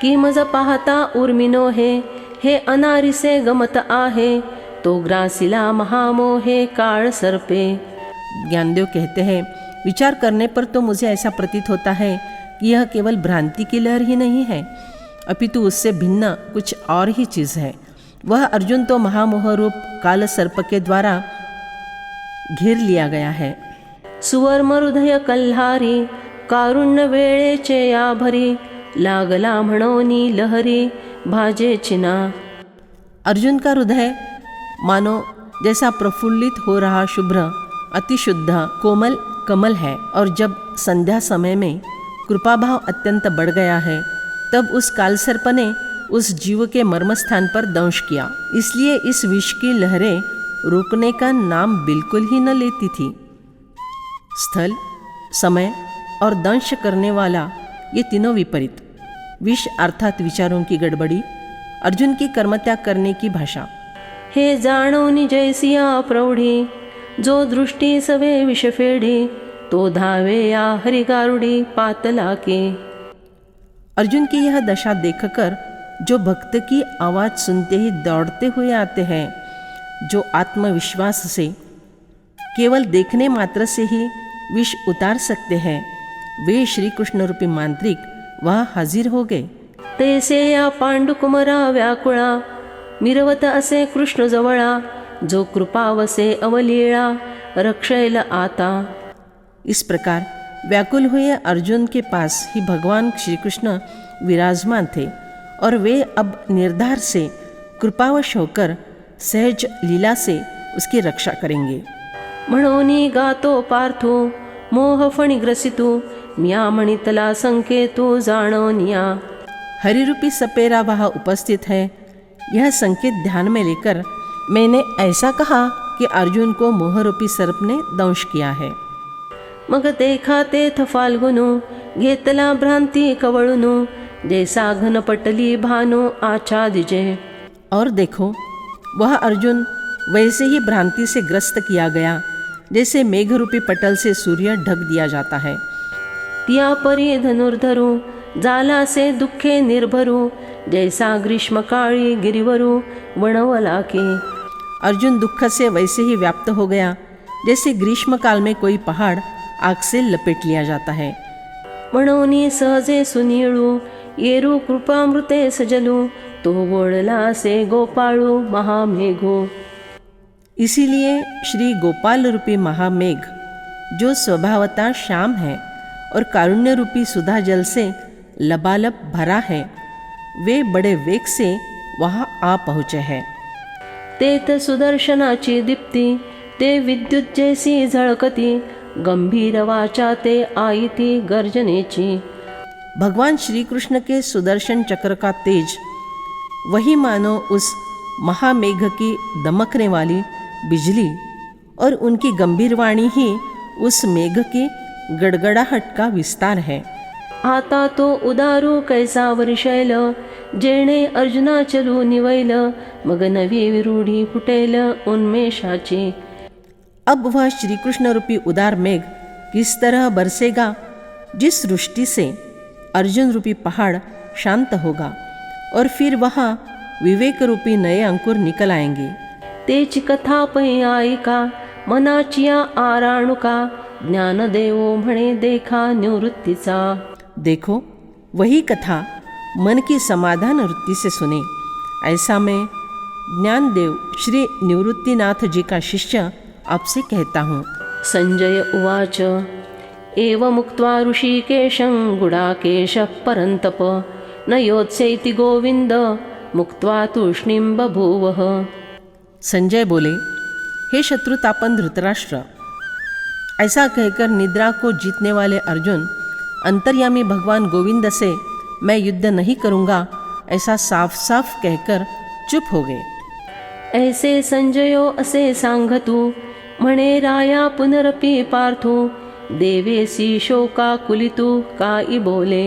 की मज पाहता उर्मिनो हे अनारिसे गमत आहे, तो ग्रासिला महामोहे काळ सर्पे। ज्ञानदेव कहते हैं, विचार करने पर तो मुझे ऐसा प्रतीत होता है कि यह केवल भ्रांति की लहर ही नहीं है, अपितु उससे भिन्न कुछ और ही चीज़ है। वह अर्जुन तो महामोह रूप काल सर्प के द्वारा घेर लिया गया है। सुवर्म हृदय कल्हारी, कारुण्य वेळेचे या भरी, लागला म्हणोनी लहरी भाजे चिना। अर्जुन का हृदय मानो जैसा प्रफुल्लित हो रहा शुभ्र अतिशुद्ध कोमल कमल है, और जब संध्या समय में कृपाभाव अत्यंत बढ़ गया है, तब उस कालसर्प ने उस जीव के मर्मस्थान पर दंश किया। इसलिए इस विष की लहरें रोकने का नाम बिल्कुल ही न लेती थी। स्थल, समय और दंश करने वाला ये तीनों विपरीत, विष अर्थात विचारों की गड़बड़ी, अर्जुन की कर्मत्याग करने की भाषा। हे जाणोनी जैसिया प्रौढी, जो दृष्टी सवे विषफेडी, तो धावे या हरिगारुडी पातला के। अर्जुन की यह दशा देखकर जो भक्त की आवाज़ सुनते ही दौड़ते हुए आते हैं, जो आत्मविश्वास से केवल देखने मात्र से ही विष उतार सकते हैं, वे श्री कृष्ण रूपी मांत्रिक वहाँ हाजिर हो गए। तैसे या पांडुकुमरा व्याकुळा, मिरवत असे कृष्ण जवळा, जो कृपावसे अवलीळा रक्षैल आता। इस प्रकार व्याकुल हुए अर्जुन के पास ही भगवान श्री कृष्ण विराजमान थे, और वे अब निर्धार से कृपावश होकर सहज लीला से उसकी रक्षा करेंगे। म्हणोनी गातो पार्थो, मोह फणिग्रसितु, म्या मणितला संकेतु जाणोनिया। हरिरूपी सपेरा वहाँ उपस्थित है, यह संकेत ध्यान में लेकर मैंने ऐसा कहा कि अर्जुन को मोहरूपी सर्प ने दंश किया है। मग देखा तेथ फाल्गुनु, घेतला भ्रांती कवळुनु, जैसा घन पटली भानु आच्छादिजे। और देखो, वह अर्जुन वैसे ही भ्रांति से ग्रस्त किया गया, जैसे मेघरूपी पटल से सूर्य ढक दिया जाता है। तिया परी धनुर्धरू, जाला से दुःखे निर्भरू, जैसा ग्रीष्मकाळी गिरिवरू वणवला के। अर्जुन दुख से वैसे ही व्याप्त हो गया, जैसे ग्रीष्म काल में कोई पहाड़ आग से लपेट लिया जाता है। म्हणोनी सहजे सुनीळू, येरू कृपामृते सजलू, तो वळला से गोपाळू महामेघो। इसीलिए श्री गोपाल रूपी महामेघ, जो स्वभावतः श्याम है और कारुण्य रूपी सुधा जल से लबालब भरा है, वे बड़े वेग से वहाँ आ पहुँचे हैं। तेथ सुदर्शनाची दीप्ती, ते विद्युत जैसी झळकती, गंभीर वाचा ते आईती गर्जनेची। भगवान श्री कृष्ण के सुदर्शन चक्र का तेज वही मानो उस महामेघ की दमकने वाली बिजली, और उनकी गंभीर वाणी ही उस मेघ की गड़गड़ाहट का विस्तार है। आता तो उदारू कैसा वर्षैल, जेणे अर्जुना चलू निवैल, मग नवी विरूढी फुटेल उन्मेषाची। अब वह श्री कृष्ण रूपी उदार मेघ किस तरह बरसेगा, जिस सृष्टि से अर्जुन रूपी पहाड़ शांत होगा, और फिर वहाँ विवेक रूपी नए अंकुर निकल आएंगे। तेची कथा पै आईका, मनाचिया आराणुका, ज्ञानदेवो म्हणे देखा निवृत्तीचा। देखो, वही कथा मन की समाधान वृत्ति से सुने, ऐसा मैं ज्ञानदेव श्री निवृत्तिनाथ जी का शिष्य आपसे कहता हूँ। संजय उवाच एवमुक्त्वा ऋषिकेशं गुडाकेशः परन्तप, न योत्स्यैति गोविंद मुक्त्वा तूष्णीं बभूवः। संजय बोले, हे शत्रुतापन धृतराष्ट्र, ऐसा कहकर निद्रा को जीतने वाले अर्जुन अंतर्यामी भगवान गोविंद से मैं युद्ध नहीं करूँगा ऐसा साफ साफ कहकर चुप हो गए। ऐसे संजयो असे सांगतू, म्हणे राया पुनरपि पार्थो, देवेसी शोका कुलितु काई बोले।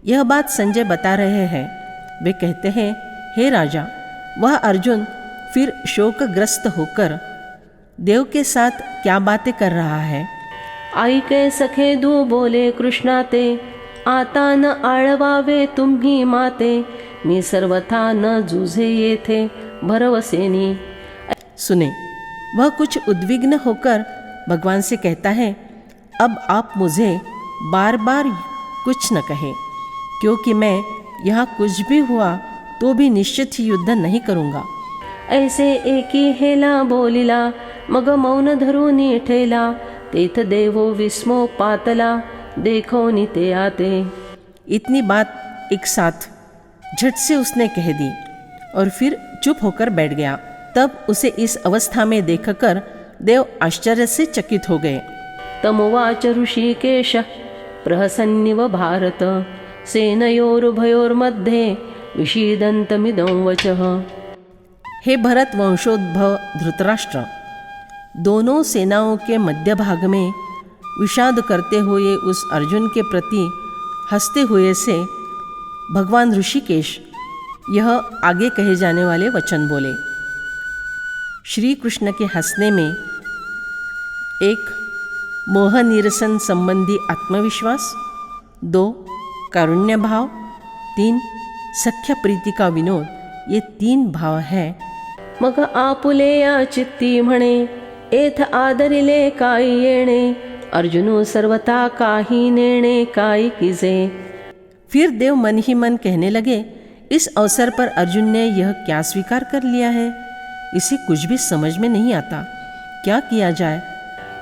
यह बात संजय बता रहे हैं। वे कहते हैं, हे राजा, वह अर्जुन फिर शोकग्रस्त होकर देव के साथ क्या बातें कर रहा है। आई के सखे दू बोले कृष्णा ते, आता न आळवावे तुम्ही माते, मी सर्वथा न जूझे येथे भरवसेनी। सुने, वह कुछ उद्विग्न होकर भगवान से कहता है, अब आप मुझे बार बार कुछ न कहे, क्योंकि मैं यहाँ कुछ भी हुआ तो भी निश्चित ही युद्ध नहीं करूँगा। ऐसे एकी हेला बोलिला, मग मौन धरूनी ठेला, तेथ देवो विस्मो पातला, देखो निते आते। इतनी बात एक साथ झट से उसने कह दी और फिर चुप होकर बैठ गया। तब उसे इस अवस्था में देखकर देव आश्चर्य से चकित हो गए। तमुवाच ऋषिकेश प्रहसन्निव भारत, सेनयोरुभयोर्मध्ये विषीदन्तमिदं वचः। हे भरत वंशोद्भव धृतराष्ट्र, दोनों सेनाओं के मध्य भाग में विषाद करते हुए उस अर्जुन के प्रति हंसते हुए से भगवान ऋषिकेश यह आगे कहे जाने वाले वचन बोले। श्री कृष्ण के हंसने में एक, मोह निरसन संबंधी आत्मविश्वास, 2, कारुण्य भाव, 3, सख्य प्रीति का विनोद, ये 3 भाव हैं। मग आपुले या चित्ती म्हणे, एथ आदरिले काई येणे, अर्जुनो सर्वथा काही नेणे काई किसे। फिर देव मन ही मन कहने लगे, इस अवसर पर अर्जुन ने यह क्या स्वीकार कर लिया है, इसे कुछ भी समझ में नहीं आता, क्या किया जाए।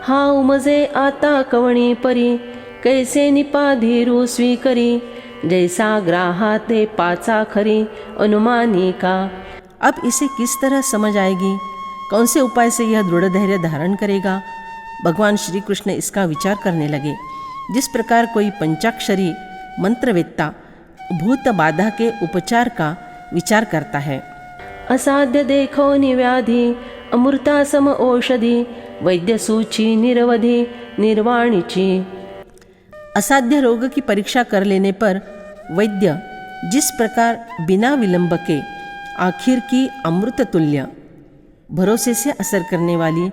हा उमजे आता कवणी परी, कैसे निपाधीरू स्वीकरी, जैसा ग्राहा ते पाचा खरी, अनुमानी का। अब इसे किस तरह समझ आएगी, कौन से उपाय से यह दृढ़ धैर्य धारण करेगा। भगवान श्री कृष्ण इसका विचार करने लगे। जिस प्रकार कोई पंचाक्षरी मंत्रवेत्ता भूत बाधा के उपचार का विचार करता है। असाध्य देखो निव्याधी, अमृता सम औषधी, वैद्य सूची निरवधि निर्वाणीची। असाध्य रोग की परीक्षा कर लेने पर वैद्य जिस प्रकार बिना विलंब के आखिर की अमृत तुल्य भरोसे से असर करने वाली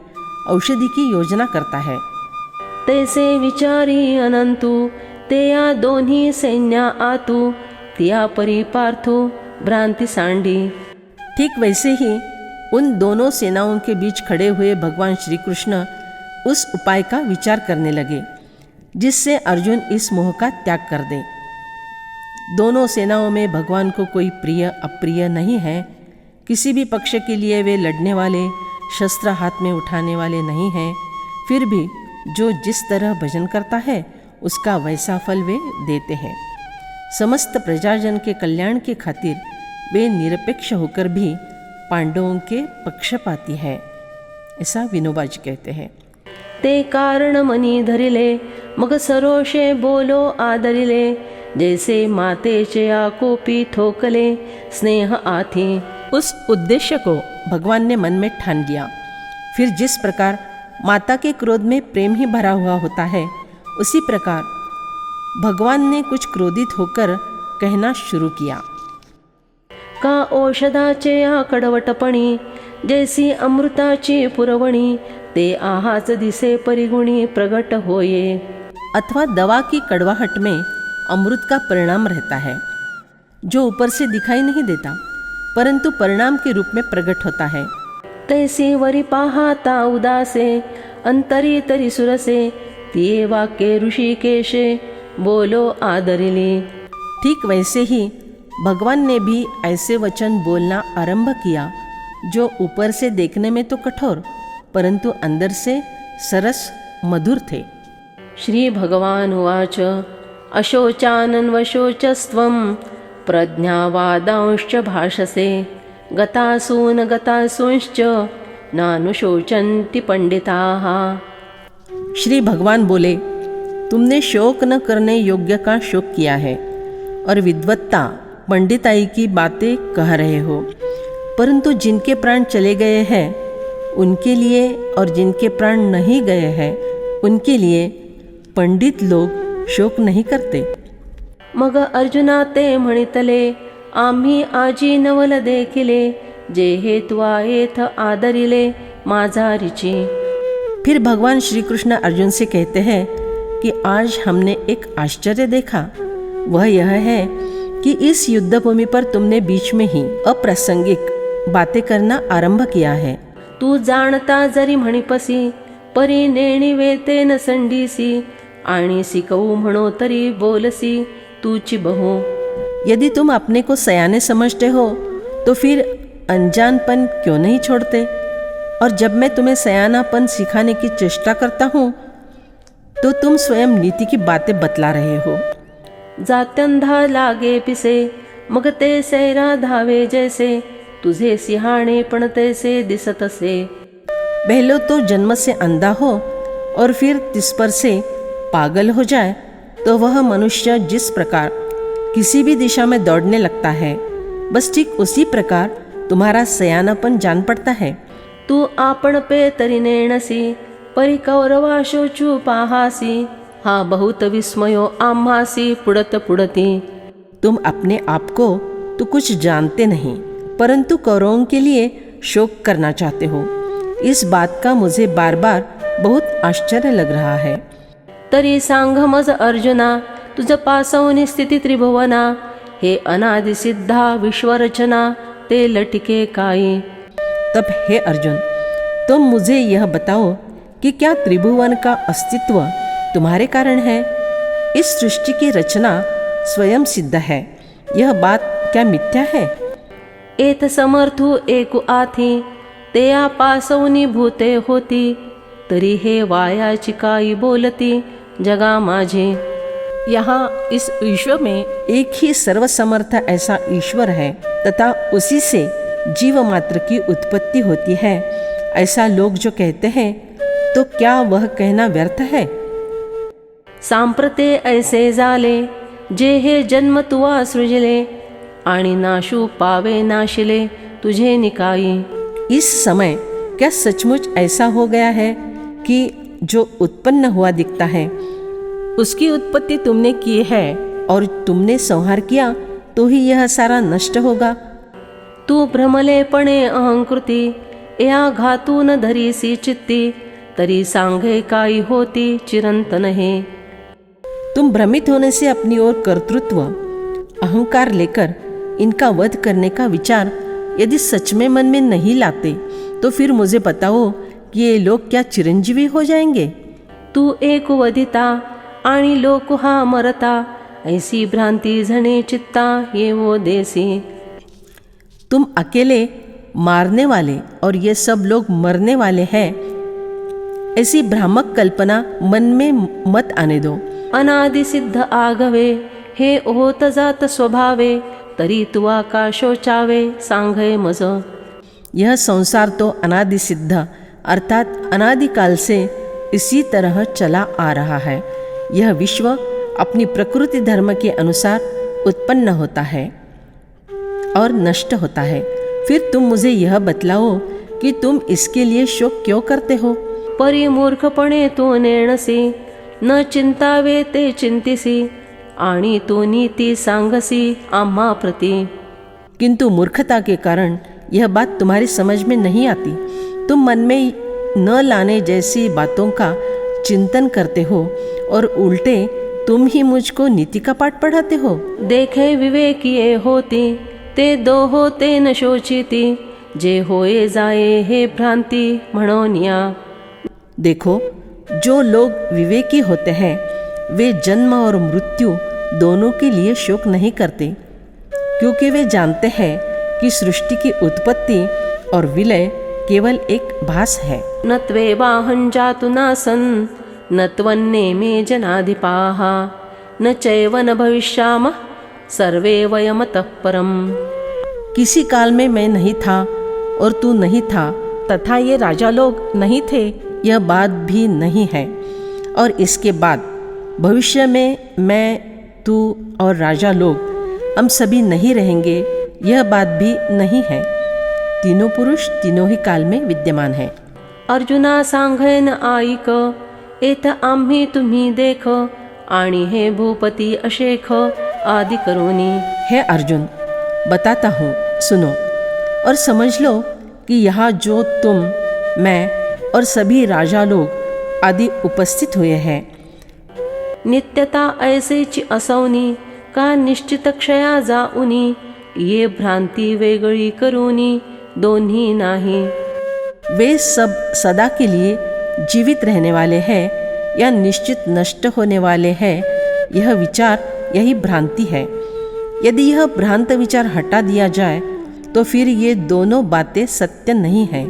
औषधि की योजना करता है, तैसे विचारी अनंतु, तेया दोन्ही सैन्या आतु, तिया परी पार्थो भ्रांति सांडी। ठीक वैसे ही उन दोनों सेनाओं के बीच खड़े हुए भगवान श्री कृष्ण उस उपाय का विचार करने लगे जिससे अर्जुन इस मोह का त्याग कर दे। दोनों सेनाओं में भगवान को कोई प्रिय अप्रिय नहीं है। किसी भी पक्ष के लिए वे लड़ने वाले, शस्त्र हाथ में उठाने वाले नहीं हैं। फिर भी जो जिस तरह भजन करता है उसका वैसा फल वे देते हैं। समस्त प्रजाजन के कल्याण के खातिर वे निरपेक्ष होकर भी पांडवों के पक्षपाती है, ऐसा विनोबाजी कहते हैं। ते कारण मनी धरिले, मग सरोषे बोलो आदरिले, जैसे मातेचे आकोपी थोकले स्नेह आथी। उस उद्देश्य को भगवान ने मन में ठान लिया। फिर जिस प्रकार माता के क्रोध में प्रेम ही भरा हुआ होता है, उसी प्रकार भगवान ने कुछ क्रोधित होकर कहना शुरू किया। का औषधाचे या कडवटपणी, जैसी अमृताची पुरवणी, ते आहाच दिसे परिगुणी प्रगट होये। अथवा दवा की कड़वाहट में अमृत का परिणाम रहता है, जो ऊपर से दिखाई नहीं देता परंतु परिणाम के रूप में प्रकट होता है। तैसी वरी पाहाता उदासे, अंतरी तरी सुरसे, तिये वाक्य ऋषिकेशे बोलो आदरिली। ठीक वैसे ही भगवान ने भी ऐसे वचन बोलना आरंभ किया जो ऊपर से देखने में तो कठोर परंतु अंदर से सरस मधुर थे। श्री भगवान उवाच, अशोचानन्वशोचस्त्वं प्रज्ञावादांश्च भाषसे, गतासून गतासूंश्च नानुशोचन्ति पंडिताः। श्री भगवान बोले, तुमने शोक न करने योग्य का शोक किया है और विद्वत्ता पंडिताई की बातें कह रहे हो, परंतु जिनके प्राण चले गए हैं उनके लिए और जिनके प्राण नहीं गए हैं उनके लिए पंडित लोग शोक नहीं करते। मग अर्जुना ते म्हणितले, आम्ही आजी नवल देखिले, जे हेतु आयेथ आदरिले माझारीची। फिर भगवान श्री कृष्ण अर्जुन से कहते हैं कि आज हमने एक आश्चर्य देखा वह यह है कि इस युद्ध भूमि पर तुमने बीच में ही अप्रासंगिक बातें करना आरंभ किया है। तू जाणता जरी म्हणिपसी परी नेणिवे ते न संडीसी आणि सिकवू म्हणो तरी बोलसी तूची बहो। यदि तुम अपने को सयाने समझते हो तो फिर अनजानपन क्यों नहीं छोड़ते? और जब मैं तुम्हें सयानापन सिखाने की चेष्टा करता हूँ तो तुम स्वयं नीति की बातें बतला रहे हो। जात्यंधा लागे पिसे मग ते सैरा धावे जैसे तुझे सिंहाणे पण तैसे दिसत असे। पहले तो जन्म से अंधा हो और फिर तिस पर से पागल हो जाए तो वह मनुष्य जिस प्रकार किसी भी दिशा में दौड़ने लगता है, बस ठीक उसी प्रकार तुम्हारा सयानापन जान पड़ता है। तू आपण पे तरी नेणसी परी कौरवा शोचू पाहासी हा बहुत विस्मयो आम्हासी पुडत पुडती। तुम अपने आप को तो कुछ जानते नहीं, परंतु कौरवों के लिए शोक करना चाहते हो। इस बात का मुझे बार बार बहुत आश्चर्य लग रहा है। तरी सांग मज अर्जुना तुझ पासवनी स्थिती त्रिभुवना हे अनादि सिद्धा विश्वरचना ते लटिके काई। तब हे अर्जुन, तुम मुझे यह बताओ कि क्या त्रिभुवन का अस्तित्व तुम्हारे कारण है? इस सृष्टि की रचना स्वयं सिद्ध है, यह बात क्या मिथ्या है? एत समर्थू एकु आथी ते पासवनी भूते होती तरी हे वायाची काई बोलती जगा माझे। यहाँ इस विश्व में एक ही सर्वसमर्थ ऐसा ईश्वर है तथा उसी से जीव मात्र की उत्पत्ति होती है, ऐसा लोग जो कहते हैं तो क्या वह कहना व्यर्थ है? सांप्रते ऐसे झाले जे हे जन्म तुवा सृजले आणि नाशू पावे नाशिले तुझे निकाई। इस समय क्या सचमुच ऐसा हो गया है कि जो उत्पन्न हुआ दिखता है उसकी उत्पत्ति तुमने की है और तुमने संहार किया तो ही यह सारा नष्ट होगा? तू भ्रमलेपणे अहंकृती या घातून धरीसी चित्ती तरी सांगे काई होती चिरंतन हे। तुम भ्रमित होने से अपनी ओर कर्तृत्व अहंकार लेकर इनका वध करने का विचार यदि सच में मन में नहीं लाते तो फिर मुझे बताओ कि ये लोग क्या चिरंजीवी हो जाएंगे? तू एक वधिता आणि लोक हा मरता ऐसी भ्रांती झणे चित्ता ये वो देसी। तुम अकेले मारने वाले और ये सब लोग मरने वाले हैं, ऐसी भ्रामक कल्पना मन में मत आने दो। अनादि सिद्ध आगवे हे होत जात स्वभावे तरी तू आकाशोचावे सांगे मज। यह संसार तो अनादि सिद्ध अर्थात अनादिकाल से इसी तरह चला आ रहा है। यह विश्व अपनी प्रकृति धर्म के अनुसार उत्पन्न होता है और नष्ट होता है। फिर तुम मुझे यह बतलाओ कि तुम इसके लिए शोक क्यों करते हो? परी मूर्खपणे तू नेणसी न चिंतावे ते चिंतिसी आणि तू नीती सांगसी आम्हा प्रति। किंतु मूर्खता के कारण यह बात तुम्हारी समझ में नहीं आती। तुम मन में न लाने जैसी बातों का चिंतन करते हो और उल्टे तुम ही मुझको नीति का पाठ पढ़ाते हो। देखे विवेकिये होती ते दो होते न शोचिती जे होए जाए हे भ्रांती म्हणोनिया। देखो, जो लोग विवेकी होते हैं वे जन्म और मृत्यु दोनों के लिए शोक नहीं करते, क्योंकि वे जानते हैं कि सृष्टि की उत्पत्ति और विलय केवल एक भास है। न त्वेवाहं जातु नासन् न त्वन्ने मे जनाधिपाः न चैव न भविष्यामः सर्वे वयमतः परम्। किसी काल में मैं नहीं था और तू नहीं था तथा ये राजा लोग नहीं थे, यह बात भी नहीं है। और इसके बाद भविष्य में मैं, तू और राजा लोग हम सभी नहीं रहेंगे, यह बात भी नहीं है। तीनों पुरुष तीनों ही काल में विद्यमान है। अर्जुना सांगेन आईक एत आम्ही तुम्ही देख आणि हे भूपती अशेख आदि करोनी। हे अर्जुन, बताता हूँ, सुनो और समझ लो कि यहाँ जो तुम, मैं और सभी राजा लोग आदि उपस्थित हुए हैं। नित्यता ऐसेची असौनी का निश्चित क्षया जाऊनी, ये भ्रांती वेगळी करूनी, दोन्ही नाही। वे सब सदा के लिए जीवित रहने वाले हैं या निश्चित नष्ट होने वाले हैं, यह विचार यही भ्रांति है। यदि यह भ्रांत विचार हटा दिया जाए तो फिर ये दोनों बातें सत्य नहीं हैं।